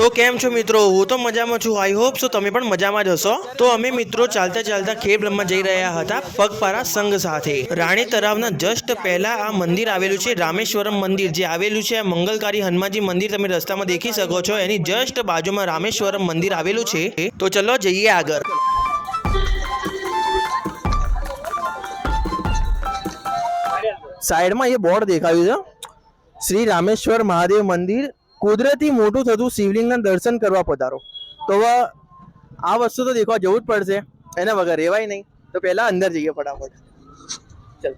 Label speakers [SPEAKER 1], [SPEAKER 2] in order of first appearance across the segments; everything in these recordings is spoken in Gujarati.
[SPEAKER 1] તો કેમ છો મિત્રો? હું તો મજામાં છું. આઈ હોપ સો તમે પણ મજામાં જ હશો. તો અમે મિત્રો ચાલતા ચાલતા ખેબ રમવા જઈ રહ્યા હતા પગપાળા સંઘ સાથે. રાણી તળાવના જસ્ટ પહેલા આ મંદિર આવેલું છે, રામેશ્વરમ મંદિર, જે આવેલું છે મંગલકારી હનુમાનજી મંદિર. તમે રસ્તામાં દેખી શકો છો. એની જસ્ટ બાજુમાં રામેશ્વરમ મંદિર આવેલું છે. તો ચલો જઈએ આગળ. સાઈડમાં એ બોર્ડ દેખાયું છે, શ્રી રામેશ્વર મહાદેવ મંદિર, કુદરતી મોટું થતું શિવલિંગના દર્શન કરવા પધારો. તો આ વસ્તુ તો દેખવા જવું જ પડશે, એના વગર રહેવાય નહીં. તો પહેલા અંદર જઈએ ફટાફટ. ચલ.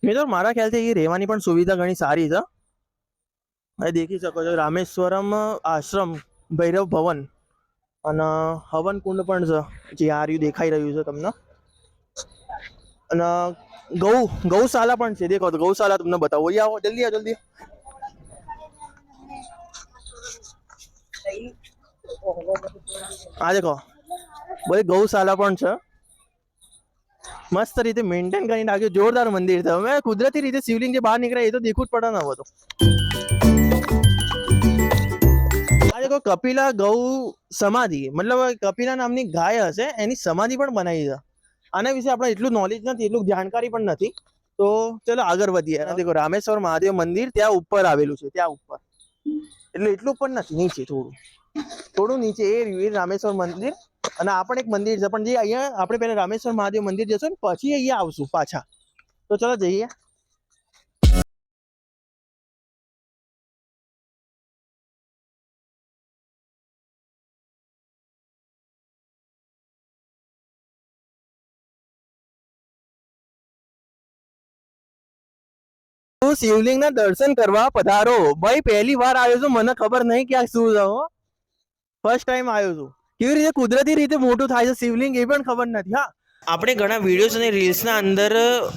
[SPEAKER 1] મિત્રો મારા ખ્યાલથી એ રહેવાની પણ સુવિધા ઘણી સારી છે. અહીં દેખી શકો છો રામેશ્વરમ આશ્રમ, ભૈરવ ભવન અને હવન કુંડ પણ છે, જે આ રહ્યું દેખાઈ રહ્યું છે તમને. અને ગૌશાલા પણ છે. દેખો તો ગૌશાલા તમને બતાવો. આવો જલ્દી, આવો જલ્દી. આ દેખો બધી ગૌશાલા પણ છે. મસ્ત રીતે મેન્ટેન કરીને રાખ્યું. જોરદાર મંદિર છે. હવે કુદરતી રીતે શિવલિંગ જે બહાર નીકળે એ તો દેખવું જ પડે ને. હવે તો આ દેખો કપિલા ગૌ સમાધિ, મતલબ કપિલા નામની ગાય હશે, એની સમાધિ પણ બનાવી છે. આના વિશે આપણે એટલું નોલેજ નથી, એટલું જાણકારી પણ નથી. તો ચલો આગળ વધીએ. દેખો રામેશ્વર મહાદેવ મંદિર ત્યાં ઉપર આવેલું છે, ત્યાં ઉપર. એટલે એટલું પણ નથી, નીચે થોડું નીચે એ રામેશ્વર મંદિર. અને આ પણ એક મંદિર છે, પણ જે અહીંયા આપણે પહેલા રામેશ્વર મહાદેવ મંદિર જશું ને પછી અહીંયા આવશું પાછા. તો ચલો જઈએ. શિવલિંગના દર્શન કરવા પધારો. ભાઈ પહેલી વાર આવ્યો છું, મને ખબર નહીં કે આ શું છે. ફર્સ્ટ ટાઈમ આવ્યો છું. કેવી રીતે કુદરતી રીતે મોટું થાય છે શિવલિંગ એ પણ ખબર નથી. હા, આપણે ઘણા વિડીયોઝ અને રીલ્સના અંદર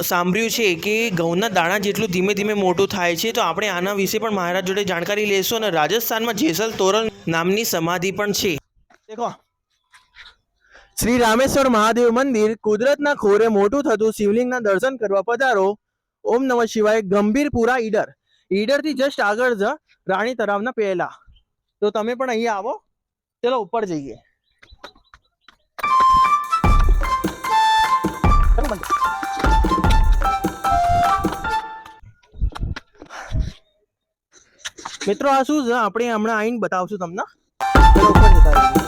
[SPEAKER 1] સાંભળ્યું છે કે ઘઉંના દાણા જેટલું ધીમે ધીમે મોટું થાય છે. તો આપણે આના વિશે પણ મહારાજ જોડે જાણકારી લેશું. અને રાજસ્થાનમાં જેસલ તોરલ નામની સમાધિ પણ છે. દેખો શ્રી રામેશ્વર મહાદેવ મંદિર, કુદરતના ખોરે મોટું થતું શિવલિંગના દર્શન કરવા પધારો. ઓમ નમઃ શિવાય. ગંભીરપુરા ઈડર, ઈડરથી જસ્ટ આગળ જ રાણી તળાવના પહેલા. તો તમે પણ અહીંયા આવો. ચલો ઉપર જઈએ. મિત્રો આ શું છે આપણે હમણાં આવીને બતાવશું તમને. ચલો ઉપર જતા રહીએ.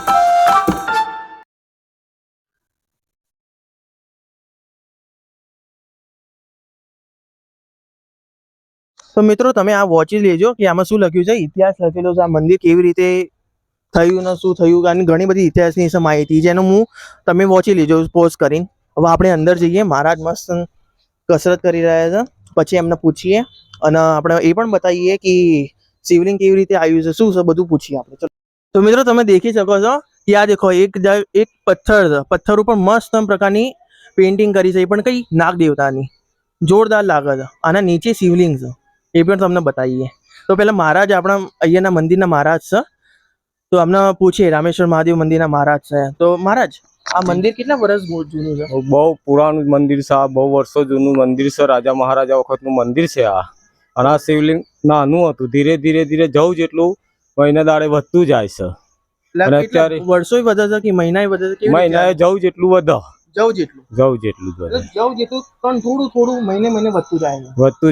[SPEAKER 1] તો મિત્રો તમે આ વોચી લેજો કે આમાં શું લખ્યું છે, ઇતિહાસ લખેલો છે. આ મંદિર કેવી રીતે થયું ને શું થયું, અને ઘણી બધી ઇતિહાસની માહિતી જેનું હું તમે વોચી લેજો પોઝ કરીને. હવે આપણે અંદર જઈએ. મહારાજ મસ્ત કસરત કરી રહ્યા છે. પછી એમને પૂછીએ અને આપણે એ પણ બતાવીએ કે શિવલિંગ કેવી રીતે આવ્યું છે, શું છે, બધું પૂછીએ આપણે. ચલો. તો મિત્રો તમે દેખી શકો છો કે આ દેખો એક પથ્થર છે. પથ્થર ઉપર મસ્ત પ્રકારની પેઇન્ટિંગ કરી છે, એ પણ કઈ નાગ દેવતાની. જોરદાર લાગે છે. આના નીચે શિવલિંગ છે, એ પણ તમને બતાવીએ. તો પેલા મહારાજ આપણા અહીંયાના મંદિરના મહારાજ છે. તો અમને પૂછીએ, રામેશ્વર મહાદેવ મંદિરના મહારાજ છે. તો મહારાજ આ મંદિર કેટલા વર્ષ જૂનું છે?
[SPEAKER 2] બહુ પુરાણું મંદિર છે. આ બહુ વર્ષો જૂનું મંદિર છે. રાજા મહારાજા વખતનું મંદિર છે આ. અને આ શિવલિંગ નાનું હતું, ધીરે ધીરે ધીરે જવું જેટલું મહિના દાડે વધતું જાય છે. અને અત્યારે
[SPEAKER 1] વર્ષો વધે છે કે મહિના વધે છે?
[SPEAKER 2] મહિનાએ જવું જેટલું વધે,
[SPEAKER 1] જવું જેટલું પણ થોડું થોડું મહિને મહિને વધતું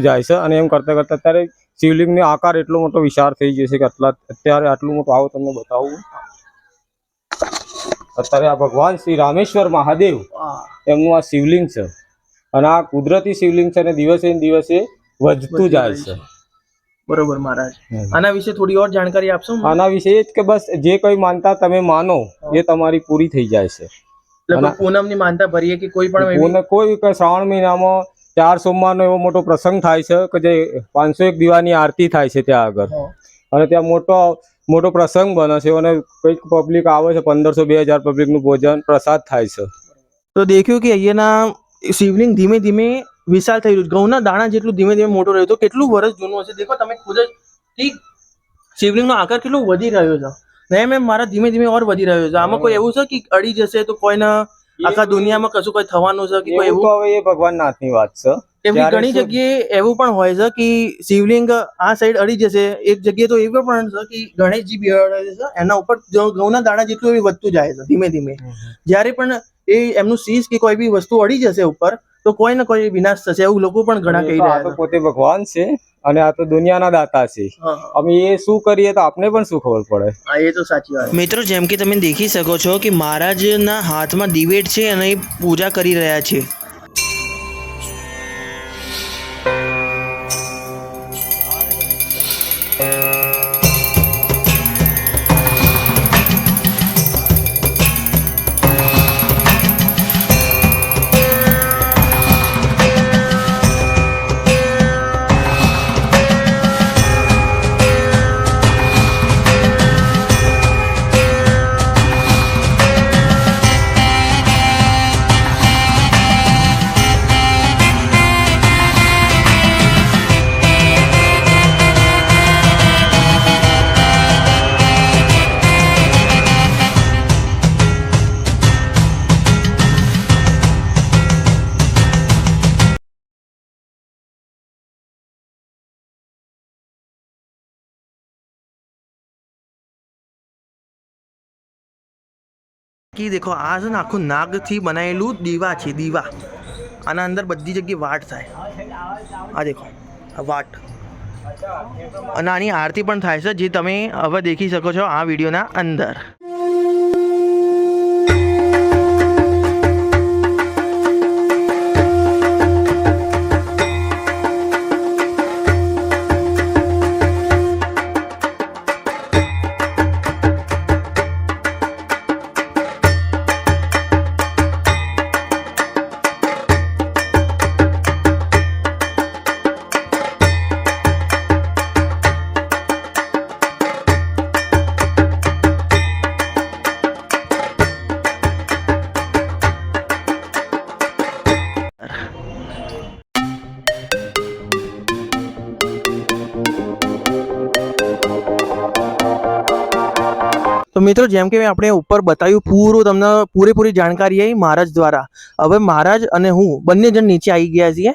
[SPEAKER 1] જાય
[SPEAKER 2] છે. અને એમ કરતા કરતા અત્યારે શિવલિંગનો આકાર એટલો મોટો વિશાળ થઈ જશે કે અત્યારે આટલું મોટું. આવો તમને બતાવું. અત્યારે આ ભગવાન શ્રી રામેશ્વર મહાદેવ એમનું આ શિવલિંગ છે. અને આ કુદરતી શિવલિંગ છે, અને દિવસે ને દિવસે વધતું જાય છે.
[SPEAKER 1] બરોબર મહારાજ. આના વિશે થોડી ઓર જાણકારી આપશો?
[SPEAKER 2] આના વિશે એ જ કે બસ જે કઈ માનતા તમે માનો એ તમારી પૂરી થઈ જાય છે.
[SPEAKER 1] પૂનમની માનતા ભરીએ કે કોઈ પણ
[SPEAKER 2] કોઈ શ્રાવણ મહિનામાં 4 સોમવારનો એવો મોટો પ્રસંગ થાય છે કે જે 501 દીવાની આરતી થાય છે ત્યાં આગળ. અને ત્યાં મોટો પ્રસંગ બને છે અને કઈક પબ્લિક આવે છે. 1500-2000 પબ્લિક નું ભોજન પ્રસાદ થાય છે.
[SPEAKER 1] તો દેખ્યું કે અહીંયાના શિવલિંગ ધીમે ધીમે વિશાળ થઈ રહ્યું. ઘઉંના દાણા જેટલું ધીમે ધીમે મોટું રહ્યું. તો કેટલું વર્ષ જૂનું હશે? દેખો તમે ખુદ જ શિવલિંગનો આકાર કેટલો વધી રહ્યો છે ને એમ મારા ધીમે ધીમે ઓર વધી રહ્યો છે. આમાં કોઈ એવું છે કે અડી જશે તો કોઈને આખા દુનિયામાં કશું કોઈ થવાનું છે કે કોઈ
[SPEAKER 2] એવું
[SPEAKER 1] એવું?
[SPEAKER 2] તો હવે એ ભગવાન નાથની વાત છે.
[SPEAKER 1] એવી
[SPEAKER 2] ત્યારે
[SPEAKER 1] ઘણી
[SPEAKER 2] શું-
[SPEAKER 1] જગ્યાએ એવું પણ હોય છે કે શિવલિંગ આ સાઈડ અડી જશે. એક જગ્યાએ તો એવું પણ છે કે ગણેશજી બિરાડે છે, એના ઉપર ઘઉંના દાણા જેટલું એ વધતું જાય છે ધીમે ધીમે. જ્યારે પણ એ એમનું શીશ કે કોઈ બી વસ્તુ અડી જશે ઉપર તો કોઈ ને કોઈ વિનાશ થશે એવું લોકો પણ ઘણા કહી
[SPEAKER 2] એ તો આ
[SPEAKER 1] રહ્યા
[SPEAKER 2] તો
[SPEAKER 1] છે.
[SPEAKER 2] પોતે ભગવાન છે અને આ તો દુનિયાના દાતા છે.
[SPEAKER 1] હા, હા.
[SPEAKER 2] અમે એ શું કરીએ તો આપને પણ શું ખબર પડે.
[SPEAKER 1] હા, એ તો સાચી વાત. મિત્રો, જેમ કે તમે દેખી શકો છો કે મહારાજના હાથમાં દિવેટ છે અને એ પૂજા કરી રહ્યા છે. કે દેખો આ છે ને આખું નાગથી બનાવેલું દીવા છે. દીવા આના અંદર બધી જગ્યાએ વાટ થાય. આ દેખો આ વાટ અને આની આરતી પણ થાય છે, જે તમે હવે દેખી શકો છો આ વિડીયોના અંદર. તો મિત્રો, જેમ કે આપણે ઉપર બતાવ્યું પૂરું, તમને પૂરેપૂરી જાણકારી આવી મહારાજ દ્વારા. હવે મહારાજ અને હું બંને જણ નીચે આવી ગયા છીએ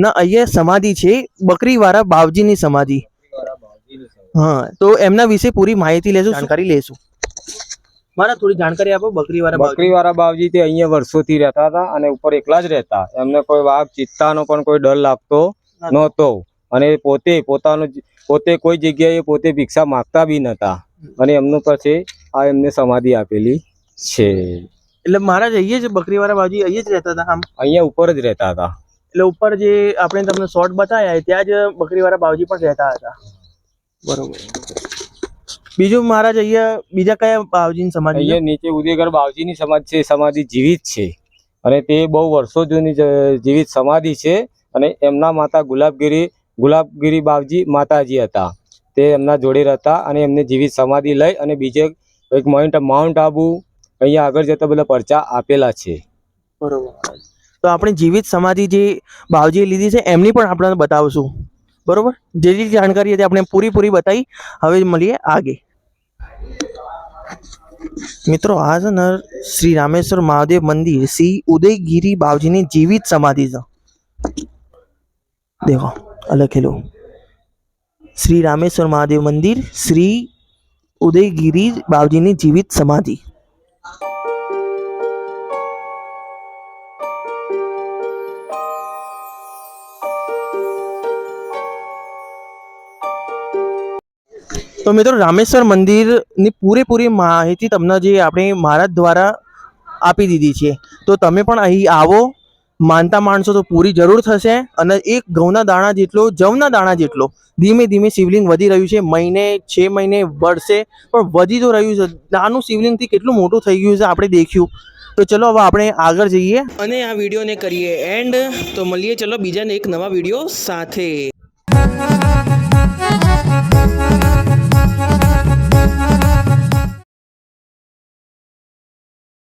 [SPEAKER 1] ને અહીંયા સમાધિ છે બકરીવાળા બાવજીની સમાધિ. હા, તો એમના વિશે પૂરી માહિતી લેશું, જાણકારી લેશું. મારા થોડી જાણકારી આપો બકરીવાળા બાવજી.
[SPEAKER 2] બકરીવાળા બાવજી તે અહીંયા વર્ષોથી રહેતા હતા અને ઉપર એકલા જ રહેતા. એમને કોઈ વાઘ ચિત્તાનો પણ કોઈ ડર લાગતો નહોતો અને પોતે કોઈ જગ્યાએ પોતે ભિક્ષા માંગતા બી નતા અને એમનું પછી આ એમને સમાધિ આપેલી છે.
[SPEAKER 1] એટલે મહારાજ અહીંયા જ બકરીવાળા બાવજી અહીંયા જ રહેતા હતા? આમ
[SPEAKER 2] અહીંયા ઉપર જ રહેતા હતા.
[SPEAKER 1] એટલે ઉપર જે આપણે તમને શોર્ટ બતાવ્યા ત્યાં જ બકરીવાળા બાવજી પણ રહેતા હતા. બરોબર. બીજું મહારાજ અહીંયા બીજા કયા બાવજીની સમાધિ?
[SPEAKER 2] અહીંયા નીચે ઉદયગર બાવજીની સમાધિ છે. સમાધિ જીવિત છે અને તે બહુ વર્ષો જૂની જીવિત સમાધિ છે અને એમના માતા ગુલાબગીરી બાવજી માતાજી હતા. તે એમના જોડે રહેતા અને એમને જીવિત સમાધિ લઈ અને બીજે એક માઉન્ટ આબુ અહીંયા આગળ જતા બધા પરચા આપેલા છે.
[SPEAKER 1] બરોબર. તો આપણે જીવિત સમાધિ જે બાવજીએ લીધી છે એમની પણ આપણે બતાવશું. બરોબર. જે જાણકારી હતી આપણે પૂરી બતાવી. હવે મળીએ આગે. મિત્રો, આ છે ને શ્રી રામેશ્વર મહાદેવ મંદિર શ્રી ઉદયગીરી બાવજીની જીવિત સમાધિ છે. દેખો લખેલું શ્રી રામેશ્વર મહાદેવ મંદિર શ્રી ઉદયગીરી બાવજીની જીવિત સમાધિ. તો મિત્રો, રામેશ્વર મંદિરની પૂરેપૂરી માહિતી તમને જે આપણે મહારાજ દ્વારા આપી દીધી છે. તો તમે પણ અહીં આવો, માનતા માણસો તો પૂરી જરૂર થશે. અને એક ઘઉંના દાણા જેટલો, જવના દાણા જેટલો ધીમે ધીમે શિવલિંગ વધી રહ્યું છે. મહિને 6 મહિને વર્ષે પણ વધી તો રહ્યું છે. નાનું શિવલિંગથી કેટલું મોટું થઈ ગયું છે આપણે દેખ્યું. તો ચલો હવે આપણે આગળ જઈએ અને આ વિડીયોને કરીએ એન્ડ. તો મળીએ ચલો બીજા એક નવા વિડીયો સાથે.